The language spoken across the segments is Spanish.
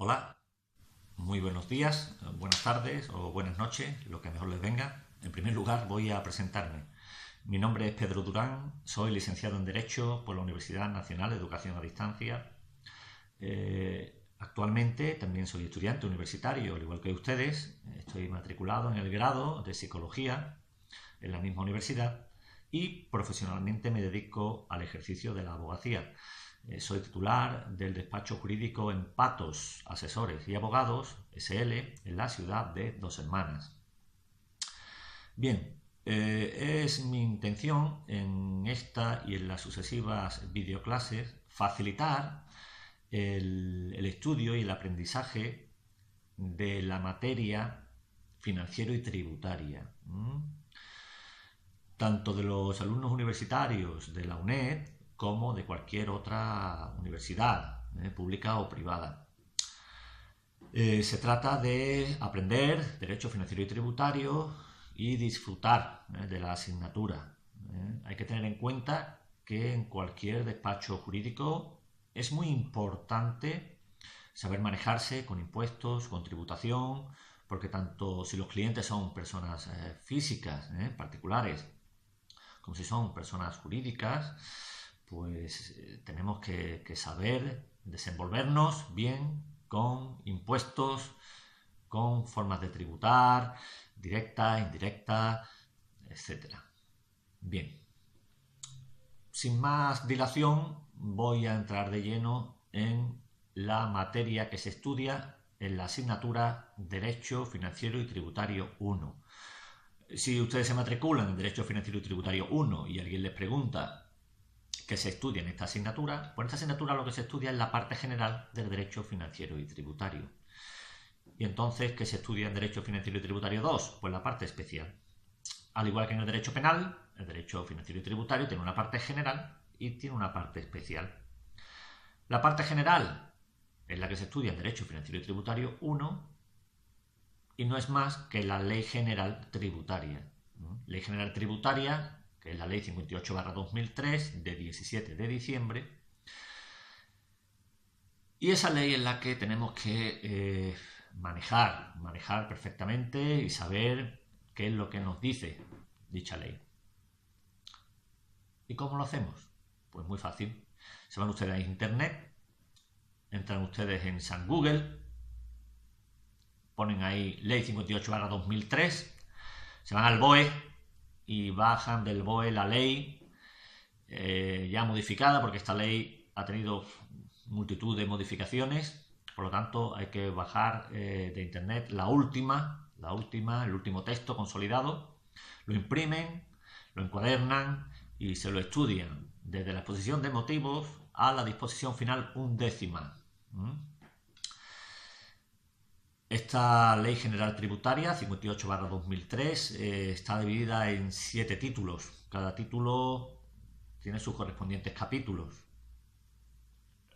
Hola, muy buenos días, buenas tardes o buenas noches, lo que mejor les venga. En primer lugar voy a presentarme. Mi nombre es Pedro Durán, soy licenciado en Derecho por la Universidad Nacional de Educación a Distancia. Actualmente también soy estudiante universitario, al igual que ustedes. Estoy matriculado en el grado de Psicología en la misma universidad y profesionalmente me dedico al ejercicio de la abogacía. Soy titular del despacho jurídico Empatos, Asesores y Abogados, SL, en la ciudad de Dos Hermanas. Bien, es mi intención en esta y en las sucesivas videoclases facilitar el estudio y el aprendizaje de la materia financiero y tributaria, tanto de los alumnos universitarios de la UNED como de cualquier otra universidad, pública o privada. Se trata de aprender derecho financiero y tributario y disfrutar de la asignatura. Hay que tener en cuenta que en cualquier despacho jurídico es muy importante saber manejarse con impuestos, con tributación, porque tanto si los clientes son personas físicas, particulares, como si son personas jurídicas, pues tenemos que saber desenvolvernos bien con impuestos, con formas de tributar, directa, indirecta, etc. Bien, sin más dilación voy a entrar de lleno en la materia que se estudia en la asignatura Derecho Financiero y Tributario 1. Si ustedes se matriculan en Derecho Financiero y Tributario 1 y alguien les pregunta qué se estudia en esta asignatura, pues en esta asignatura lo que se estudia es la parte general del Derecho Financiero y Tributario. Y entonces, ¿qué se estudia en Derecho Financiero y Tributario 2? Pues la parte especial. Al igual que en el Derecho Penal, el Derecho Financiero y Tributario tiene una parte general y tiene una parte especial. La parte general es la que se estudia en Derecho Financiero y Tributario 1 y no es más que la Ley General Tributaria. Ley General Tributaria, que es la Ley 58/2003 de 17 de diciembre. Y esa ley es la que tenemos que manejar perfectamente y saber qué es lo que nos dice dicha ley. ¿Y cómo lo hacemos? Pues muy fácil. Se van ustedes a internet, entran ustedes en San Google, ponen ahí Ley 58/2003, se van al BOE y bajan del BOE la ley ya modificada, porque esta ley ha tenido multitud de modificaciones, por lo tanto hay que bajar de internet el último texto consolidado, lo imprimen, lo encuadernan y se lo estudian desde la exposición de motivos a la disposición final undécima. Esta Ley General Tributaria 58/2003 está dividida en 7 títulos. Cada título tiene sus correspondientes capítulos.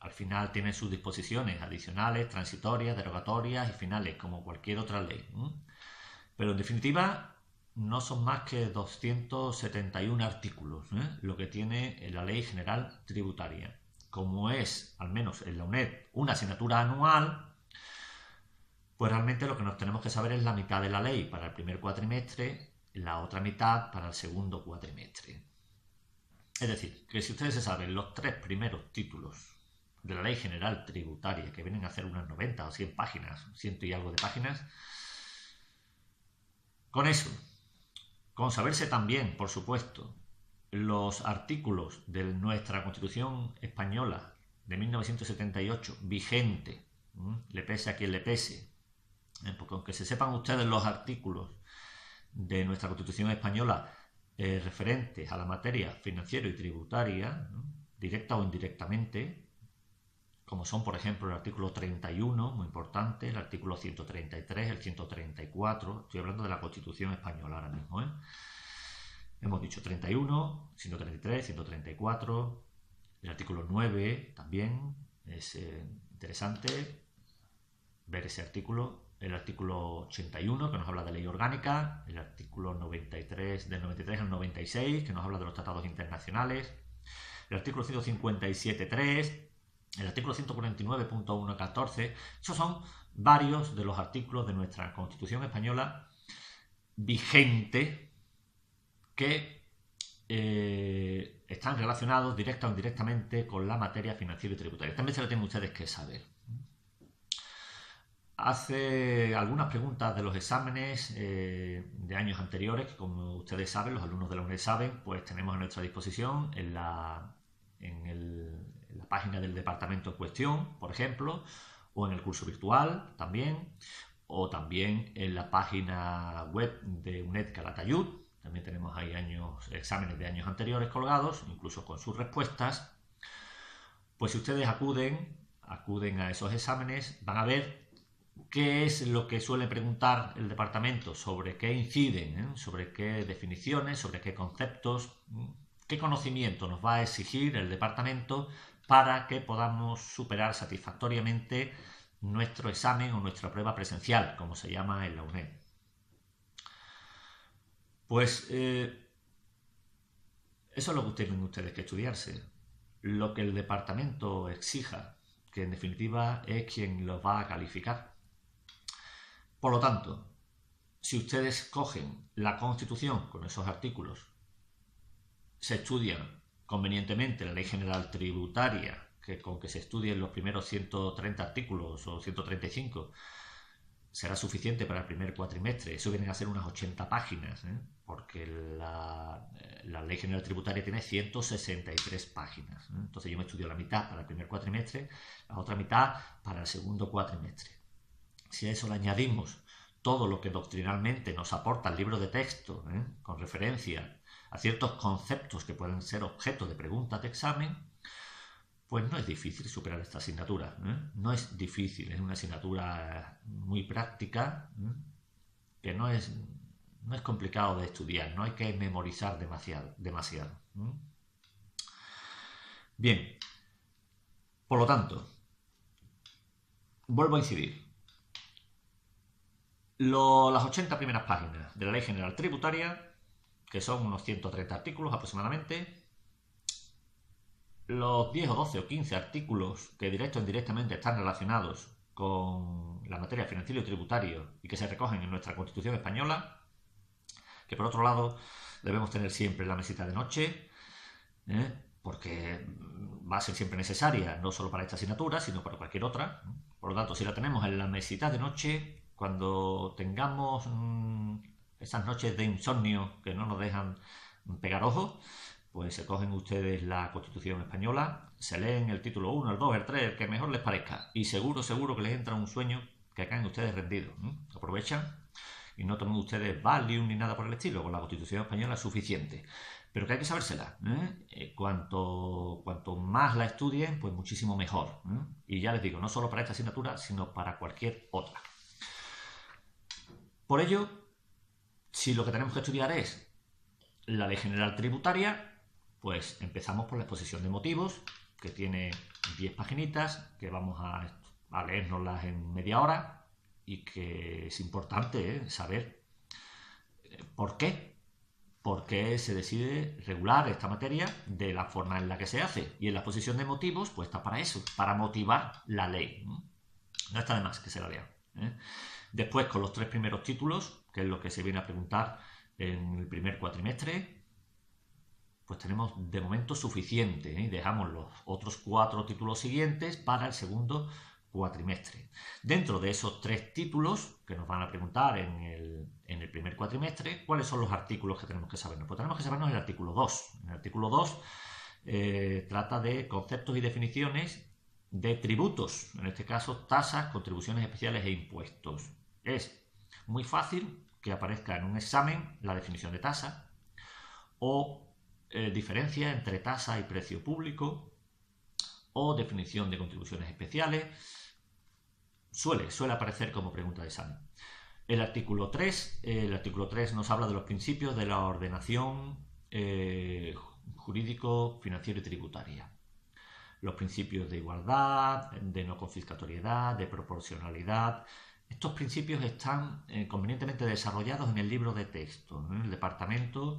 Al final tiene sus disposiciones adicionales, transitorias, derogatorias y finales, como cualquier otra ley. Pero en definitiva no son más que 271 artículos, lo que tiene la Ley General Tributaria. Como es, al menos en la UNED, una asignatura anual, pues realmente lo que nos tenemos que saber es la mitad de la ley para el primer cuatrimestre, la otra mitad para el segundo cuatrimestre. Es decir, que si ustedes se saben los 3 primeros títulos de la Ley General Tributaria, que vienen a hacer unas 90 o 100 páginas, 100 y algo de páginas, con eso, con saberse también, por supuesto, los artículos de nuestra Constitución Española de 1978 vigente, le pese a quien le pese, porque aunque se sepan ustedes los artículos de nuestra Constitución Española referentes a la materia financiera y tributaria, directa o indirectamente, como son, por ejemplo, el artículo 31, muy importante, el artículo 133, el 134, estoy hablando de la Constitución Española ahora mismo, Hemos dicho 31, 133, 134, el artículo 9 también, es interesante ver ese artículo, el artículo 81, que nos habla de ley orgánica, el artículo 93, del 93 al 96, que nos habla de los tratados internacionales, el artículo 157.3, el artículo 149.1.14, esos son varios de los artículos de nuestra Constitución española vigente que están relacionados directa o indirectamente con la materia financiera y tributaria. También se lo tienen ustedes que saber. Hace algunas preguntas de los exámenes de años anteriores, que como ustedes saben, los alumnos de la UNED saben, pues tenemos a nuestra disposición en la página del departamento en cuestión, por ejemplo, o en el curso virtual también, o también en la página web de UNED Calatayud. También tenemos ahí exámenes de años anteriores colgados, incluso con sus respuestas. Pues si ustedes acuden a esos exámenes, van a ver qué es lo que suele preguntar el departamento, sobre qué inciden, sobre qué definiciones, sobre qué conceptos, qué conocimiento nos va a exigir el departamento para que podamos superar satisfactoriamente nuestro examen o nuestra prueba presencial, como se llama en la UNED. Pues eso es lo que tienen ustedes que estudiarse. Lo que el departamento exija, que en definitiva es quien los va a calificar. Por lo tanto, si ustedes cogen la Constitución con esos artículos, se estudian convenientemente la Ley General Tributaria, que con que se estudien los primeros 130 artículos o 135 será suficiente para el primer cuatrimestre. Eso vienen a ser unas 80 páginas, porque la Ley General Tributaria tiene 163 páginas. Entonces yo me estudio la mitad para el primer cuatrimestre, la otra mitad para el segundo cuatrimestre. Si a eso le añadimos todo lo que doctrinalmente nos aporta el libro de texto, con referencia a ciertos conceptos que pueden ser objeto de preguntas de examen, pues no es difícil superar esta asignatura. No es difícil, es una asignatura muy práctica, que no es complicado de estudiar, no hay que memorizar demasiado. Bien, por lo tanto, vuelvo a incidir. Las 80 primeras páginas de la Ley General Tributaria, que son unos 130 artículos aproximadamente, los 10 o 12 o 15 artículos que directo o indirectamente están relacionados con la materia financiera y tributaria y que se recogen en nuestra Constitución española, que por otro lado debemos tener siempre en la mesita de noche, porque va a ser siempre necesaria, no solo para esta asignatura, sino para cualquier otra. Por lo tanto, si la tenemos en la mesita de noche, cuando tengamos esas noches de insomnio que no nos dejan pegar ojos, pues se cogen ustedes la Constitución española, se leen el título 1, el 2, el 3, el que mejor les parezca, y seguro que les entra un sueño que caen ustedes rendidos. Aprovechan y no tomen ustedes Valium ni nada por el estilo, con la Constitución española es suficiente. Pero que hay que sabérsela. Cuanto más la estudien, pues muchísimo mejor. Y ya les digo, no solo para esta asignatura, sino para cualquier otra. Por ello, si lo que tenemos que estudiar es la Ley General Tributaria, pues empezamos por la exposición de motivos, que tiene 10 paginitas, que vamos a leérnoslas en media hora, y que es importante saber por qué se decide regular esta materia de la forma en la que se hace. Y en la exposición de motivos, pues está para eso, para motivar la ley. No está de más que se la lean. Después, con los 3 primeros títulos, que es lo que se viene a preguntar en el primer cuatrimestre, pues tenemos de momento suficiente, y dejamos los otros 4 títulos siguientes para el segundo cuatrimestre. Dentro de esos 3 títulos que nos van a preguntar en el primer cuatrimestre, ¿cuáles son los artículos que tenemos que sabernos? Pues tenemos que sabernos el artículo 2. El artículo 2 trata de conceptos y definiciones de tributos, en este caso tasas, contribuciones especiales e impuestos. Es muy fácil que aparezca en un examen la definición de tasa o diferencia entre tasa y precio público o definición de contribuciones especiales. Suele aparecer como pregunta de examen. El artículo 3 nos habla de los principios de la ordenación jurídico, financiero y tributaria. Los principios de igualdad, de no confiscatoriedad, de proporcionalidad. Estos principios están convenientemente desarrollados en el libro de texto. El departamento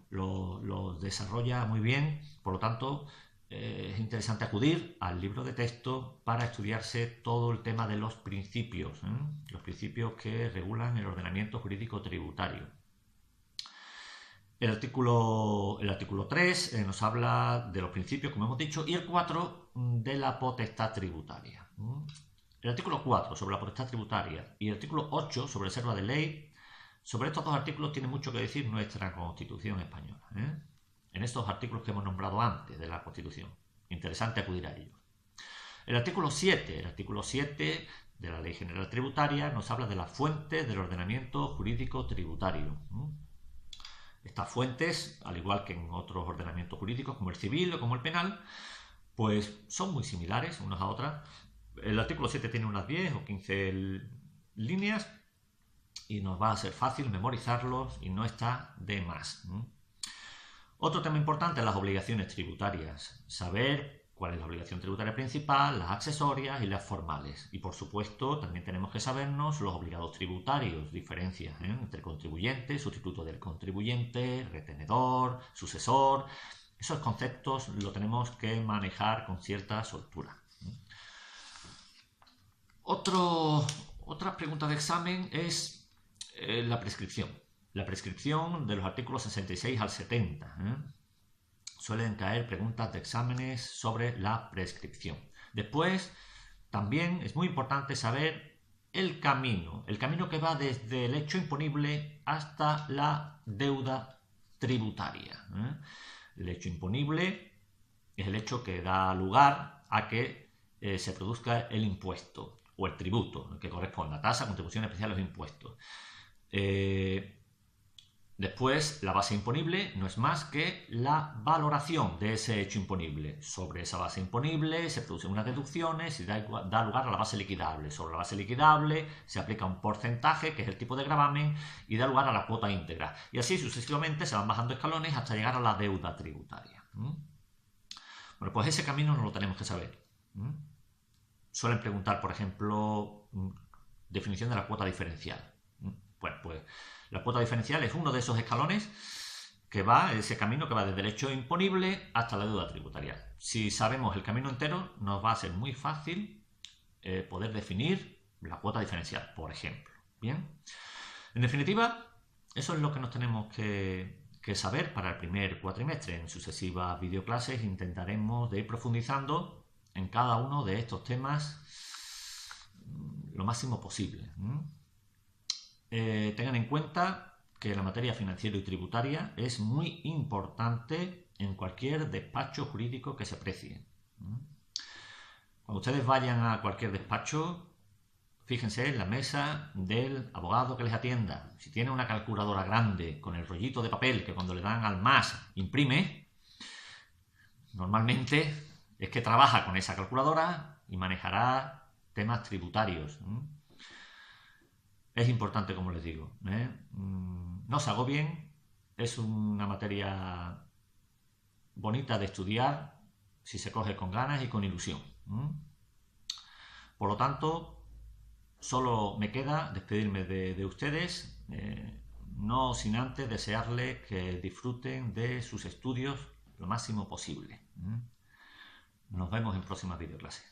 los desarrolla muy bien, por lo tanto, es interesante acudir al libro de texto para estudiarse todo el tema de los principios que regulan el ordenamiento jurídico tributario. El artículo 3 nos habla de los principios, como hemos dicho, y el 4 de la potestad tributaria. El artículo 4 sobre la potestad tributaria y el artículo 8 sobre reserva de ley, sobre estos dos artículos tiene mucho que decir nuestra Constitución española. En estos artículos que hemos nombrado antes de la Constitución. Interesante acudir a ellos. El artículo 7 de la Ley General Tributaria nos habla de las fuentes del ordenamiento jurídico tributario. Estas fuentes, al igual que en otros ordenamientos jurídicos como el civil o como el penal, pues son muy similares unas a otras. El artículo 7 tiene unas 10 o 15 líneas y nos va a ser fácil memorizarlos y no está de más. Otro tema importante es las obligaciones tributarias. Saber cuál es la obligación tributaria principal, las accesorias y las formales. Y por supuesto también tenemos que sabernos los obligados tributarios, diferencias entre contribuyente, sustituto del contribuyente, retenedor, sucesor. Esos conceptos los tenemos que manejar con cierta soltura. Otra pregunta de examen es la prescripción. La prescripción de los artículos 66 al 70. Suelen caer preguntas de exámenes sobre la prescripción. Después, también es muy importante saber el camino que va desde el hecho imponible hasta la deuda tributaria. El hecho imponible es el hecho que da lugar a que se produzca el impuesto o el tributo, que corresponda, tasa, contribución especial o impuestos. Después, la base imponible no es más que la valoración de ese hecho imponible. Sobre esa base imponible se producen unas deducciones y da lugar a la base liquidable. Sobre la base liquidable se aplica un porcentaje, que es el tipo de gravamen, y da lugar a la cuota íntegra. Y así sucesivamente se van bajando escalones hasta llegar a la deuda tributaria. Bueno, pues ese camino no lo tenemos que saber. Suelen preguntar, por ejemplo, definición de la cuota diferencial. Bueno, pues la cuota diferencial es uno de esos escalones ese camino que va desde el hecho imponible hasta la deuda tributaria. Si sabemos el camino entero, nos va a ser muy fácil poder definir la cuota diferencial, por ejemplo. Bien, en definitiva, eso es lo que nos tenemos que saber para el primer cuatrimestre. En sucesivas videoclases intentaremos de ir profundizando en cada uno de estos temas lo máximo posible. Tengan en cuenta que la materia financiera y tributaria es muy importante en cualquier despacho jurídico que se precie. Cuando ustedes vayan a cualquier despacho, fíjense en la mesa del abogado que les atienda. Si tiene una calculadora grande con el rollito de papel que cuando le dan al más imprime, normalmente es que trabaja con esa calculadora y manejará temas tributarios. Es importante, como les digo. No se agobien, es una materia bonita de estudiar si se coge con ganas y con ilusión. Por lo tanto, solo me queda despedirme de ustedes, no sin antes desearles que disfruten de sus estudios lo máximo posible. Nos vemos en próximas videoclases.